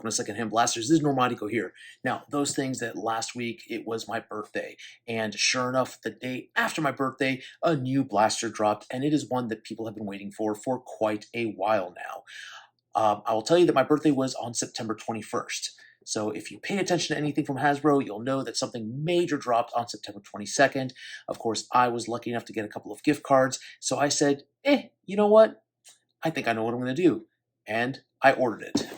welcome to Secondhand Blasters. This is Normatico here. Now, those things that last week it was my birthday, and sure enough, the day after my birthday, a new blaster dropped, and it is one that people have been waiting for quite a while now. I will tell you that my birthday was on September 21st. So if you pay attention to anything from Hasbro, you'll know that something major dropped on September 22nd. Of course, I was lucky enough to get a couple of gift cards, so I said, you know what? I think I know what I'm going to do. And I ordered it.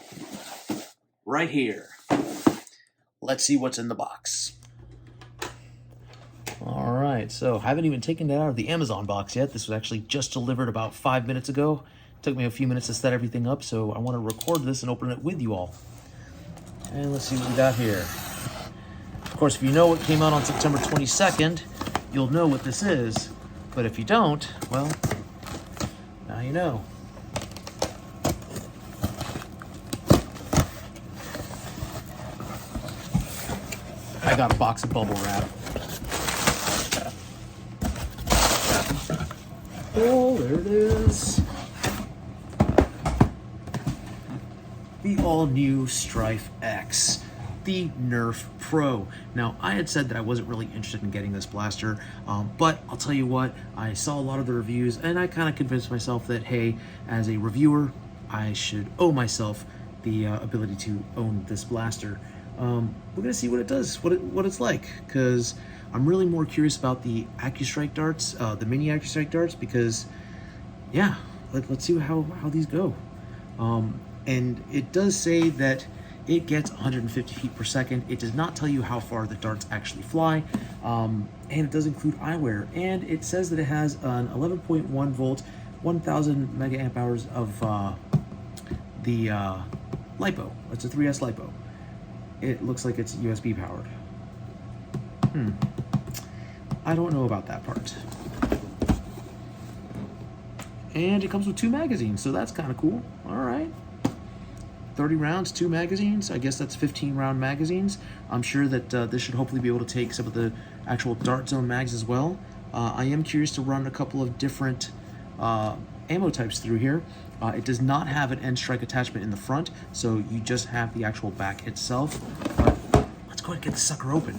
Right here. Let's see what's in the box. All right, so I haven't even taken it out of the Amazon box yet. This was actually just delivered about 5 minutes ago. It took me a few minutes to set everything up, so I want to record this and open it with you all. And let's see what we got here. Of course, if you know what came out on September 22nd, you'll know what this is. But if you don't, well, now you know. I got a box of bubble wrap. Oh, there it is. The all-new Strife X, the Nerf Pro. Now, I had said that I wasn't really interested in getting this blaster, but I'll tell you what, I saw a lot of the reviews, and I kind of convinced myself that, hey, as a reviewer, I should owe myself the ability to own this blaster. We're gonna see what it does, what it's like, because I'm really more curious about the accustrike darts, the mini accustrike darts, because yeah, let's see how these go. And it does say that it gets 150 feet per second. It does not tell you how far the darts actually fly, and it does include eyewear, and it says that it has an 11.1 volt 1000 mega amp hours of the LiPo. It's a 3S LiPo. It looks like it's USB powered. I don't know about that part. And it comes with 2 magazines, so that's kind of cool. All right. 30 rounds, 2 magazines. I guess that's 15 round magazines. I'm sure that this should hopefully be able to take some of the actual dart zone mags as well. I am curious to run a couple of different ammo types through here. It does not have an end strike attachment in the front, so you just have the actual back itself. But let's go ahead and get the sucker open.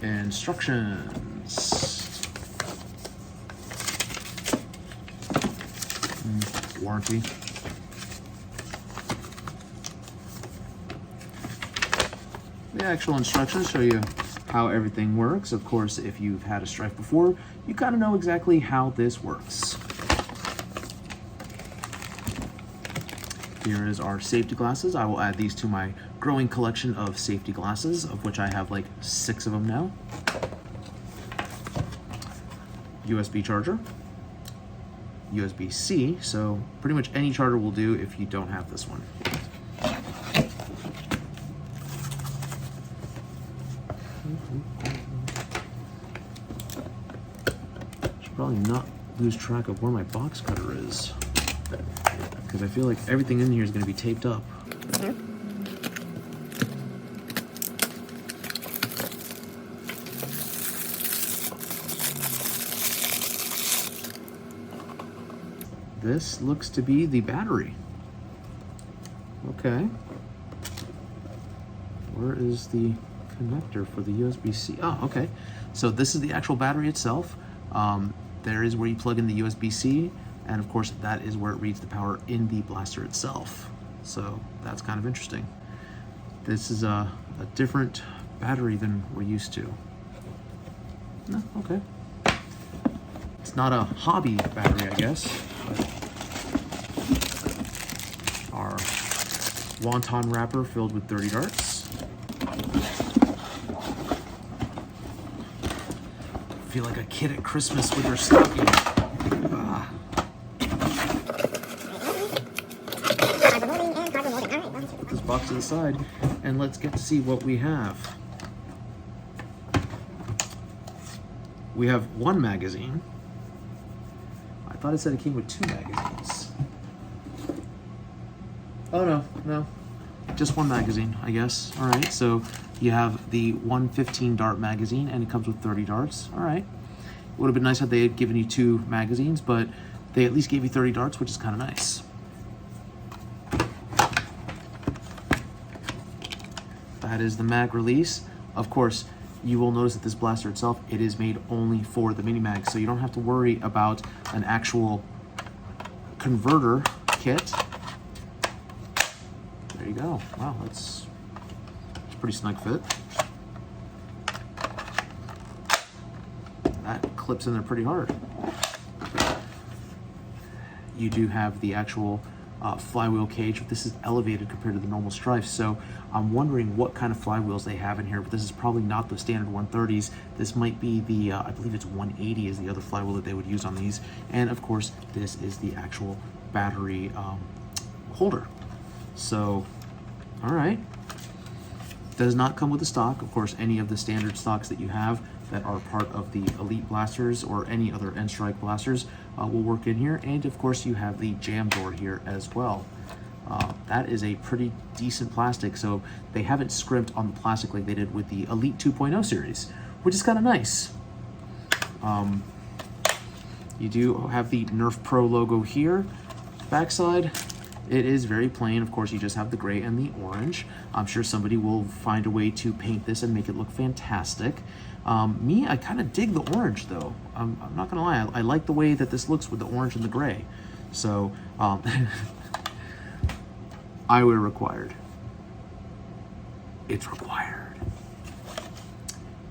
Instructions. Warranty. The actual instructions show you how everything works. Of course, if you've had a Strife before, you kind of know exactly how this works. Here is our safety glasses. I will add these to my growing collection of safety glasses, of which I have like 6 of them now. USB charger. USB-C, so pretty much any charger will do if you don't have this one. Should probably not lose track of where my box cutter is, because I feel like everything in here is going to be taped up. This looks to be the battery. Okay. Where is the connector for the USB-C? Oh, okay. So this is the actual battery itself. There is where you plug in the USB-C, and of course that is where it reads the power in the blaster itself. So that's kind of interesting. This is a different battery than we're used to. No, okay. It's not a hobby battery, I guess. Our wonton wrapper filled with 30 darts. Feel like a kid at Christmas with her stocking. Put this box to the side, and let's get to see what we have. We have 1 magazine. I thought it said it came with 2 magazines. Oh no, just 1 magazine, I guess. All right, so you have the 115 dart magazine, and it comes with 30 darts. All right, it would have been nice if they had given you 2 magazines, but they at least gave you 30 darts, which is kind of nice. That is the mag release. Of course, you will notice that this blaster itself, it is made only for the mini mag, so you don't have to worry about an actual converter kit. There you go. Wow, that's a pretty snug fit. That clips in there pretty hard. You do have the actual flywheel cage, but this is elevated compared to the normal Strife, so I'm wondering what kind of flywheels they have in here, but this is probably not the standard 130s. This might be the, I believe it's 180 is the other flywheel that they would use on these, and of course this is the actual battery holder. So, all right. Does not come with the stock. Of course, any of the standard stocks that you have that are part of the Elite blasters or any other N-Strike blasters will work in here. And of course, you have the jam door here as well. That is a pretty decent plastic, so they haven't scrimped on the plastic like they did with the Elite 2.0 series, which is kind of nice. You do have the Nerf Pro logo here. Backside, it is very plain. Of course, you just have the gray and the orange. I'm sure somebody will find a way to paint this and make it look fantastic. Me, I kind of dig the orange though. I'm not gonna lie, I like the way that this looks with the orange and the gray. So, eyewear required. It's required.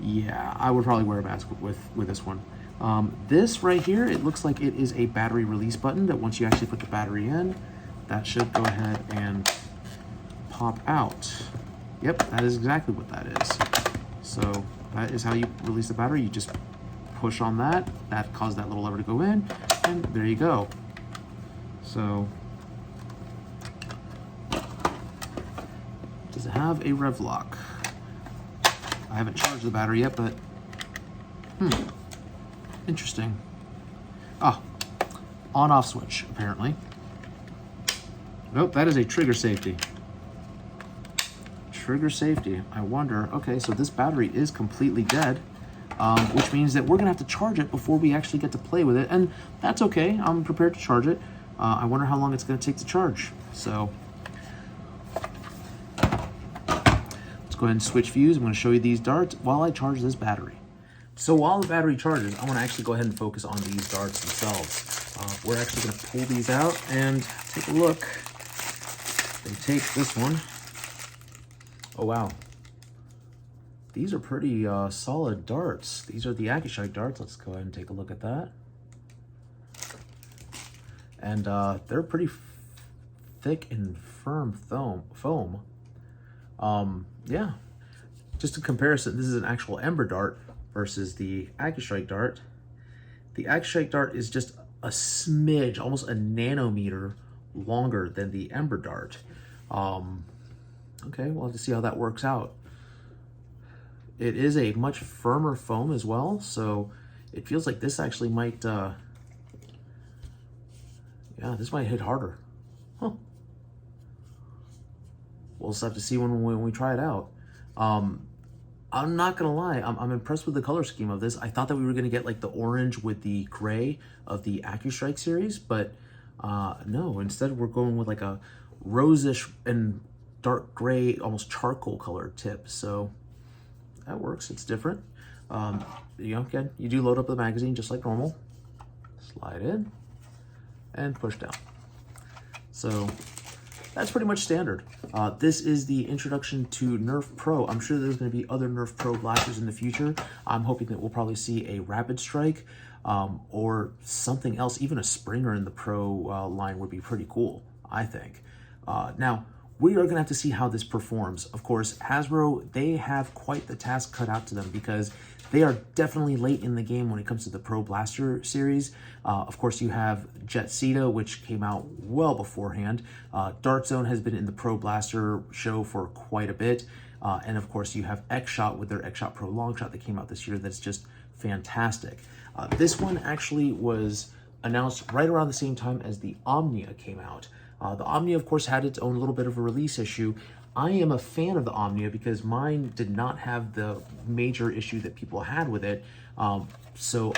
Yeah, I would probably wear a mask with this one. This right here, it looks like it is a battery release button that once you actually put the battery in, that should go ahead and pop out. Yep, that is exactly what that is. So that is how you release the battery. You just push on that, that caused that little lever to go in, and there you go. So, does it have a rev lock? I haven't charged the battery yet, but interesting. Oh, on-off switch, apparently. Nope, that is a trigger safety. Trigger safety. I wonder, okay, so this battery is completely dead, which means that we're gonna have to charge it before we actually get to play with it, and that's okay, I'm prepared to charge it. I wonder how long it's gonna take to charge. So, let's go ahead and switch views. I'm gonna show you these darts while I charge this battery. So while the battery charges, I wanna actually go ahead and focus on these darts themselves. We're actually gonna pull these out and take a look. They take this one. Oh wow, these are pretty solid darts. These are the accustrike darts. Let's go ahead and take a look at that. And they're pretty thick and firm foam. Yeah, just a comparison, this is an actual ember dart versus the accustrike dart. The accustrike dart is just a smidge, almost a nanometer longer than the ember dart. Okay, we'll have to see how that works out. It is a much firmer foam as well, so it feels like this actually might, yeah, this might hit harder. Huh. We'll just have to see when we try it out. I'm not gonna lie, I'm impressed with the color scheme of this. I thought that we were gonna get like the orange with the gray of the accustrike series, but no, instead we're going with like a rosish and dark gray, almost charcoal colored tip. So that works, it's different. You know, again, you do load up the magazine just like normal. Slide in and push down. So that's pretty much standard. This is the introduction to Nerf Pro. I'm sure there's going to be other Nerf Pro blasters in the future. I'm hoping that we'll probably see a Rapid Strike or something else. Even a Springer in the Pro line would be pretty cool, I think. Now, we are going to have to see how this performs. Of course, Hasbro, they have quite the task cut out to them because they are definitely late in the game when it comes to the Pro Blaster series. Of course, you have Jet Ceta, which came out well beforehand. Dart Zone has been in the Pro Blaster show for quite a bit. And of course, you have X-Shot with their X-Shot Pro Long Shot that came out this year that's just fantastic. This one actually was announced right around the same time as the Omnia came out. The Omnia, of course, had its own little bit of a release issue. I am a fan of the Omnia because mine did not have the major issue that people had with it. So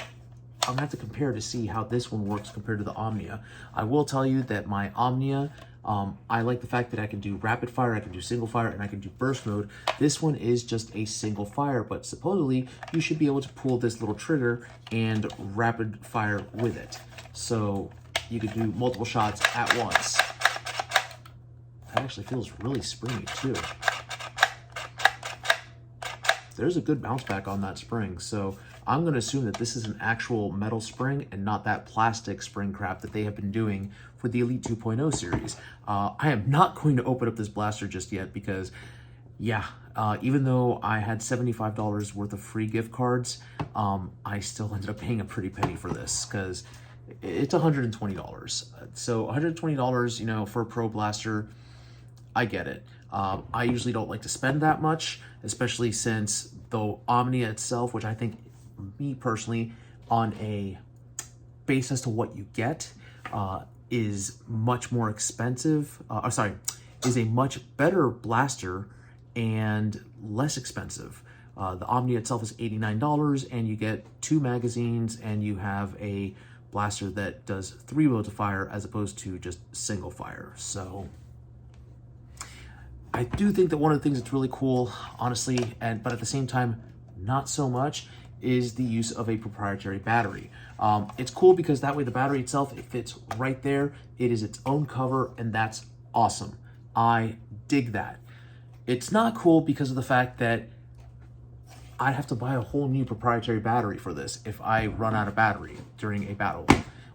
I'm gonna have to compare to see how this one works compared to the Omnia. I will tell you that my Omnia, I like the fact that I can do rapid fire, I can do single fire, and I can do burst mode. This one is just a single fire, but supposedly you should be able to pull this little trigger and rapid fire with it. So you could do multiple shots at once. That actually feels really springy too. There's a good bounce back on that spring, so I'm going to assume that this is an actual metal spring and not that plastic spring crap that they have been doing for the Elite 2.0 series. I am not going to open up this blaster just yet because, yeah, even though I had $75 worth of free gift cards, I still ended up paying a pretty penny for this because it's $120. So $120, you know, for a Pro Blaster, I get it. I usually don't like to spend that much, especially since the Omnia itself, which I think, me personally, on a base as to what you get, is much more expensive. Is a much better blaster and less expensive. The Omnia itself is $89, and you get 2 magazines, and you have a blaster that does 3 modes of fire as opposed to just single fire. So I do think that one of the things that's really cool, honestly, but at the same time, not so much, is the use of a proprietary battery. It's cool because that way the battery itself, it fits right there. It is its own cover, and that's awesome. I dig that. It's not cool because of the fact that I'd have to buy a whole new proprietary battery for this if I run out of battery during a battle,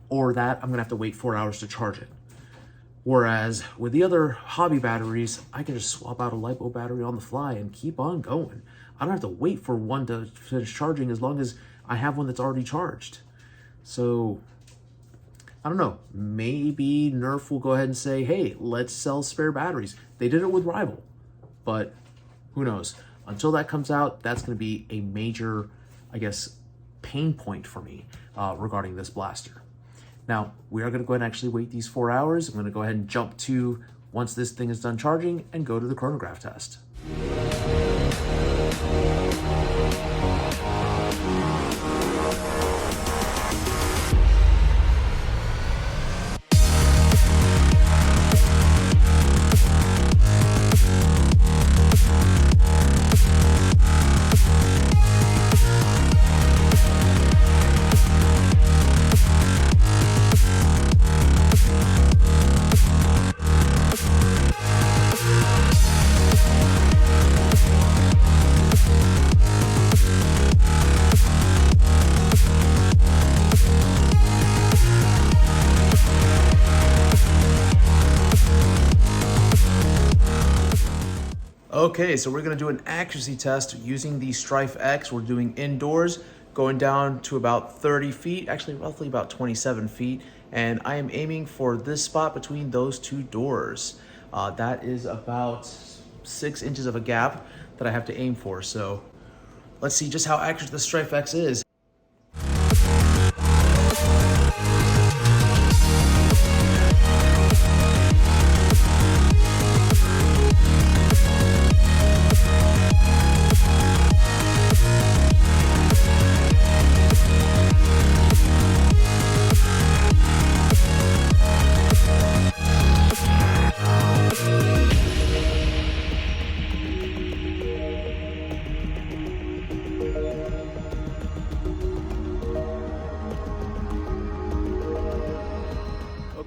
or that I'm gonna have to wait 4 hours to charge it. Whereas with the other hobby batteries, I can just swap out a LiPo battery on the fly and keep on going. I don't have to wait for one to finish charging as long as I have one that's already charged. So, I don't know, maybe Nerf will go ahead and say, hey, let's sell spare batteries. They did it with Rival, but who knows? Until that comes out, that's gonna be a major, I guess, pain point for me regarding this blaster. Now, we are going to go ahead and actually wait these 4 hours. I'm going to go ahead and jump to, once this thing is done charging, and go to the chronograph test. Okay, so we're gonna do an accuracy test using the Strife X. We're doing indoors, going down to about 30 feet, actually roughly about 27 feet. And I am aiming for this spot between those 2 doors. That is about 6 inches of a gap that I have to aim for. So let's see just how accurate the Strife X is.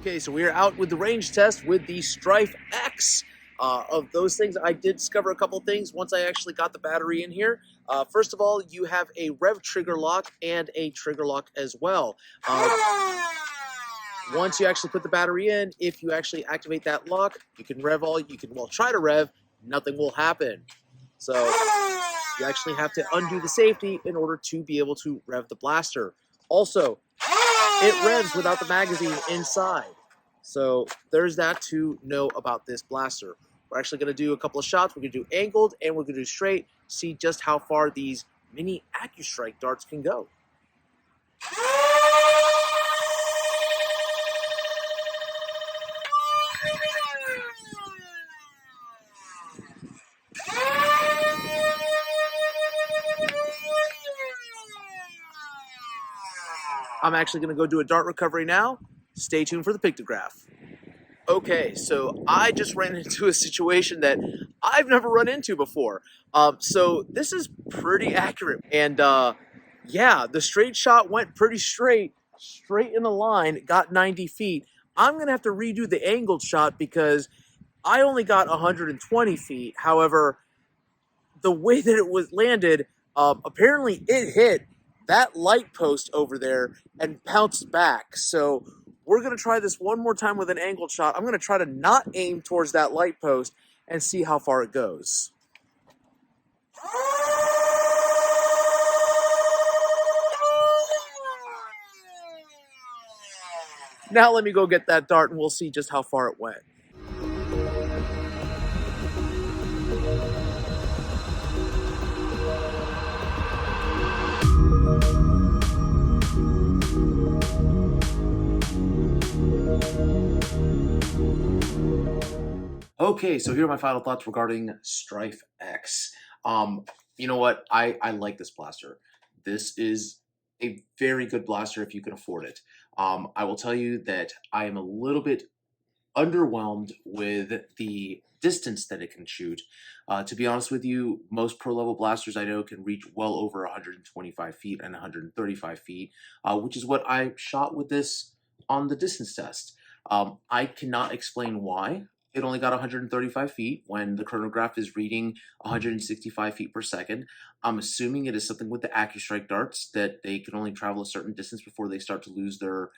Okay, so we are out with the range test with the Strife X. Of those things, I did discover a couple things once I actually got the battery in here. First of all, you have a rev trigger lock and a trigger lock as well. Once you actually put the battery in, if you actually activate that lock, you can try to rev, nothing will happen. So you actually have to undo the safety in order to be able to rev the blaster. Also, it revs without the magazine inside. So there's that to know about this blaster. We're actually going to do a couple of shots. We're going to do angled and we're going to do straight, see just how far these mini accustrike darts can go. I'm actually going to go do a dart recovery now. Stay tuned for the pictograph. Okay, so I just ran into a situation that I've never run into before. So this is pretty accurate. And yeah, the straight shot went pretty straight in the line, got 90 feet. I'm going to have to redo the angled shot because I only got 120 feet. However, the way that it was landed, apparently it hit that light post over there and bounced back. So we're going to try this one more time with an angled shot. I'm going to try to not aim towards that light post and see how far it goes. Now let me go get that dart and we'll see just how far it went. Okay, so here are my final thoughts regarding Strife X. You know what? I like this blaster. This is a very good blaster if you can afford it. I will tell you that I am a little bit underwhelmed with the distance that it can shoot. To be honest with you, most pro level blasters I know can reach well over 125 feet and 135 feet, which is what I shot with this on the distance test. I cannot explain why it only got 135 feet when the chronograph is reading 165 feet per second. I'm assuming it is something with the accustrike darts that they can only travel a certain distance before they start to lose their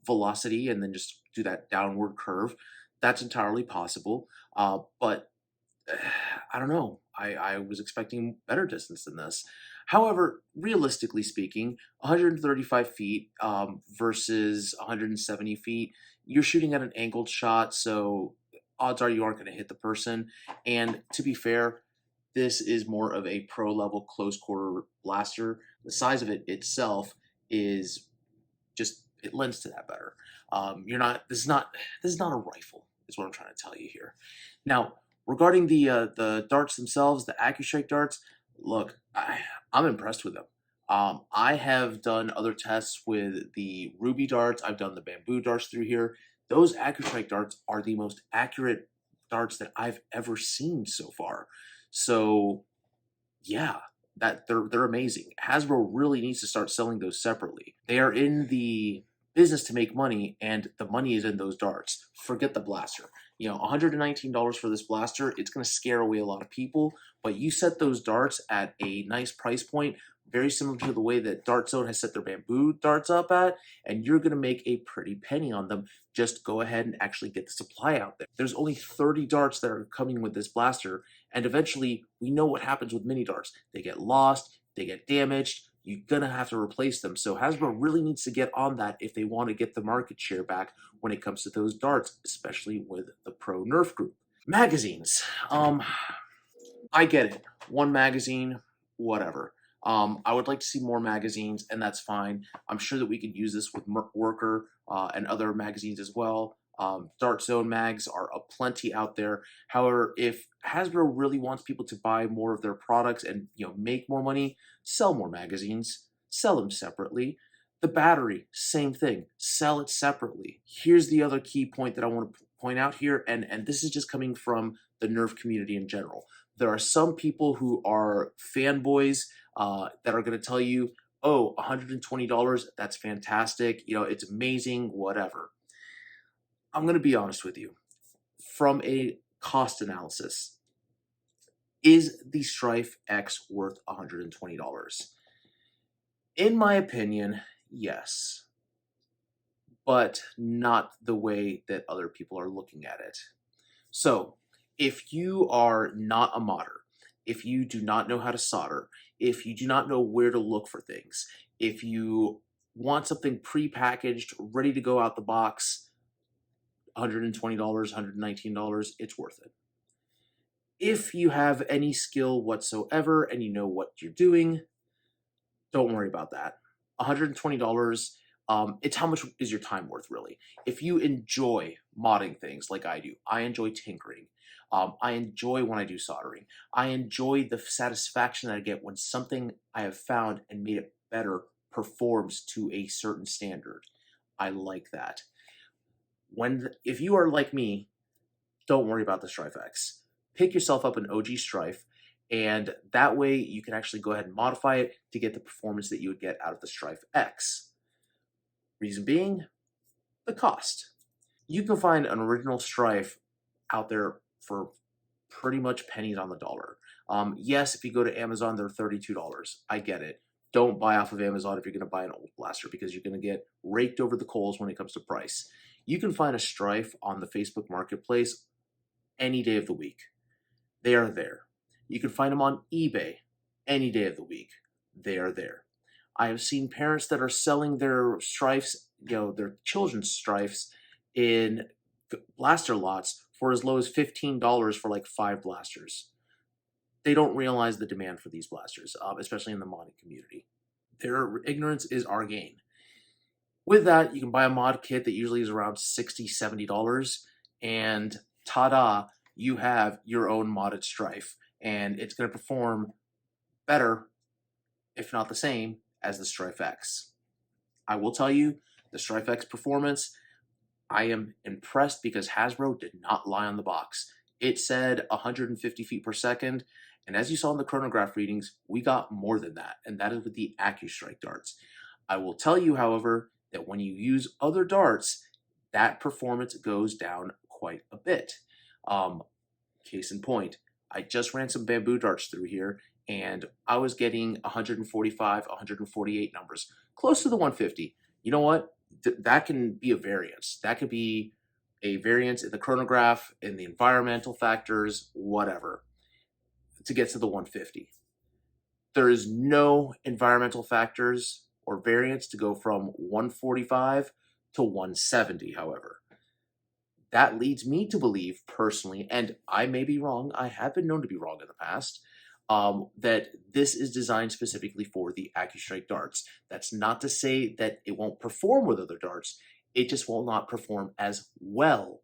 velocity and then just do that downward curve. That's entirely possible. But I don't know. I was expecting better distance than this. However, realistically speaking, 135 feet versus 170 feet, you're shooting at an angled shot, so odds are you aren't going to hit the person. And to be fair, this is more of a pro level close quarter blaster. The size of it itself is just it lends to that better. You're not. This is not. This is not a rifle. Is what I'm trying to tell you here. Now, regarding the darts themselves, the accustrike darts. Look, I'm impressed with them. I have done other tests with the ruby darts. I've done the bamboo darts through here. Those accustrike darts are the most accurate darts that I've ever seen so far. So yeah, that they're amazing. Hasbro really needs to start selling those separately. They are in the business to make money, and the money is in those darts. Forget the blaster. You know, $119 for this blaster, it's going to scare away a lot of people, but you set those darts at a nice price point, very similar to the way that Dart Zone has set their bamboo darts up at, and you're going to make a pretty penny on them. Just go ahead and actually get the supply out there. There's only 30 darts that are coming with this blaster, and eventually we know what happens with mini darts. They get lost, they get damaged, you're going to have to replace them. So Hasbro really needs to get on that if they want to get the market share back when it comes to those darts, especially with the Pro Nerf group. Magazines. I get it. One magazine, whatever. I would like to see more magazines, and that's fine. I'm sure that we could use this with Worker and other magazines as well. Dart Zone mags are aplenty out there. However, if Hasbro really wants people to buy more of their products and make more money, sell more magazines, sell them separately. The battery, same thing, sell it separately. Here's the other key point that I want to point out here, and this is just coming from the Nerf community in general. There are some people who are fanboys that are going to tell you, oh, $120, that's fantastic, it's amazing, whatever. I'm going to be honest with you. From a cost analysis, is the Strife X worth $120? In my opinion, yes. But not the way that other people are looking at it. So, if you are not a modder, if you do not know how to solder, if you do not know where to look for things, if you want something pre-packaged, ready to go out the box, $120, $119, it's worth it. If you have any skill whatsoever and you know what you're doing, don't worry about that. $120, it's how much is your time worth, really. If you enjoy modding things like I do, I enjoy tinkering. I enjoy when I do soldering. I enjoy the satisfaction that I get when something I have found and made it better performs to a certain standard. I like that. If you are like me, don't worry about the Strife X. Pick yourself up an OG Strife, and that way you can actually go ahead and modify it to get the performance that you would get out of the Strife X. Reason being, the cost. You can find an original Strife out there for pretty much pennies on the dollar. Yes, if you go to Amazon, they're $32. I get it. Don't buy off of Amazon if you're going to buy an old blaster, because you're going to get raked over the coals when it comes to price. You can find a Strife on the Facebook Marketplace any day of the week. They are there. You can find them on eBay any day of the week. They are there. I have seen parents that are selling their Strifes, their children's Strifes, in blaster lots for as low as $15 for like 5 blasters. They don't realize the demand for these blasters, especially in the modding community. Their ignorance is our gain. With that, you can buy a mod kit that usually is around $60, $70, and ta-da, you have your own modded Strife, and it's going to perform better, if not the same, as the Strife X. I will tell you, the Strife X performance, I am impressed because Hasbro did not lie on the box. It said 150 feet per second, and as you saw in the chronograph readings, we got more than that, and that is with the accustrike darts. I will tell you, however, that when you use other darts, that performance goes down quite a bit. Case in point, I just ran some bamboo darts through here, and I was getting 145, 148 numbers, close to the 150. You know what? That can be a variance. That could be a variance in the chronograph, in the environmental factors, whatever, to get to the 150. There is no environmental factors or variance to go from 145 to 170, however. That leads me to believe, personally, and I may be wrong, I have been known to be wrong in the past, that this is designed specifically for the accustrike darts. That's not to say that it won't perform with other darts, it just will not perform as well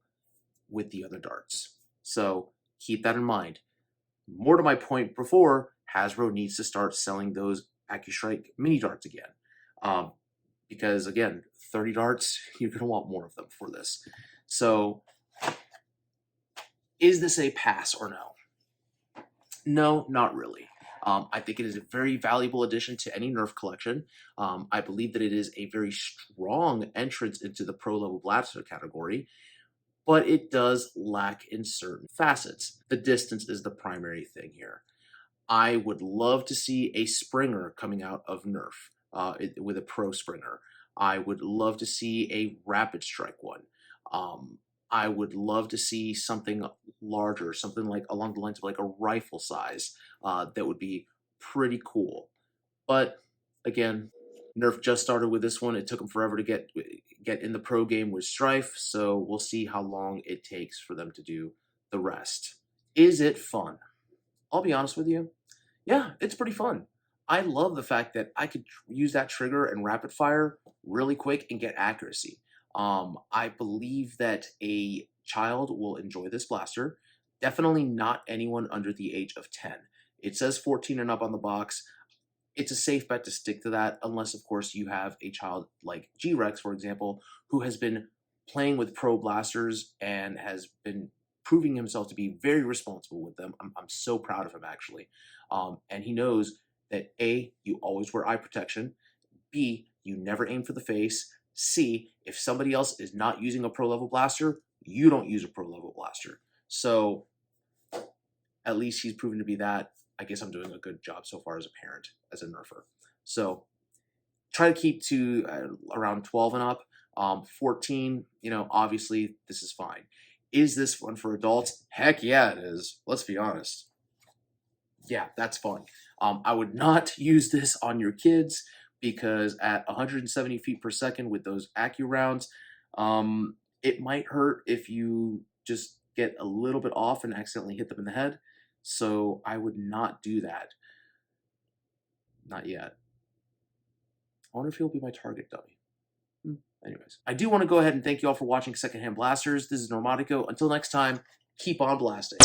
with the other darts. So keep that in mind. More to my point before, Hasbro needs to start selling those accustrike mini darts again. Because again, 30 darts, you're going to want more of them for this. So, is this a pass or no? No, not really. I think it is a very valuable addition to any Nerf collection. I believe that it is a very strong entrance into the pro-level blaster category, but it does lack in certain facets. The distance is the primary thing here. I would love to see a Springer coming out of Nerf with a Pro Springer. I would love to see a Rapid Strike one. I would love to see something larger, something like along the lines of like a rifle size. That would be pretty cool. But again, Nerf just started with this one. It took them forever to get in the pro game with Strife, so we'll see how long it takes for them to do the rest. Is it fun? I'll be honest with you. Yeah, it's pretty fun. I love the fact that I could use that trigger and rapid fire really quick and get accuracy. I believe that a child will enjoy this blaster. Definitely not anyone under the age of 10. It says 14 and up on the box. It's a safe bet to stick to that, unless, of course, you have a child like G-Rex, for example, who has been playing with pro blasters and has been proving himself to be very responsible with them. I'm so proud of him, actually. And he knows that A, you always wear eye protection, B, you never aim for the face, C, if somebody else is not using a pro-level blaster, you don't use a pro-level blaster. So at least he's proven to be that. I guess I'm doing a good job so far as a parent, as a Nerfer. So try to keep to around 12 and up. 14, obviously this is fine. Is this fun for adults? Heck yeah, it is. Let's be honest. Yeah, that's fun. I would not use this on your kids because at 170 feet per second with those accu rounds, it might hurt if you just get a little bit off and accidentally hit them in the head. So I would not do that. Not yet. I wonder if he'll be my target dummy. Anyways, I do want to go ahead and thank you all for watching Secondhand Blasters. This is Normatico. Until next time, keep on blasting.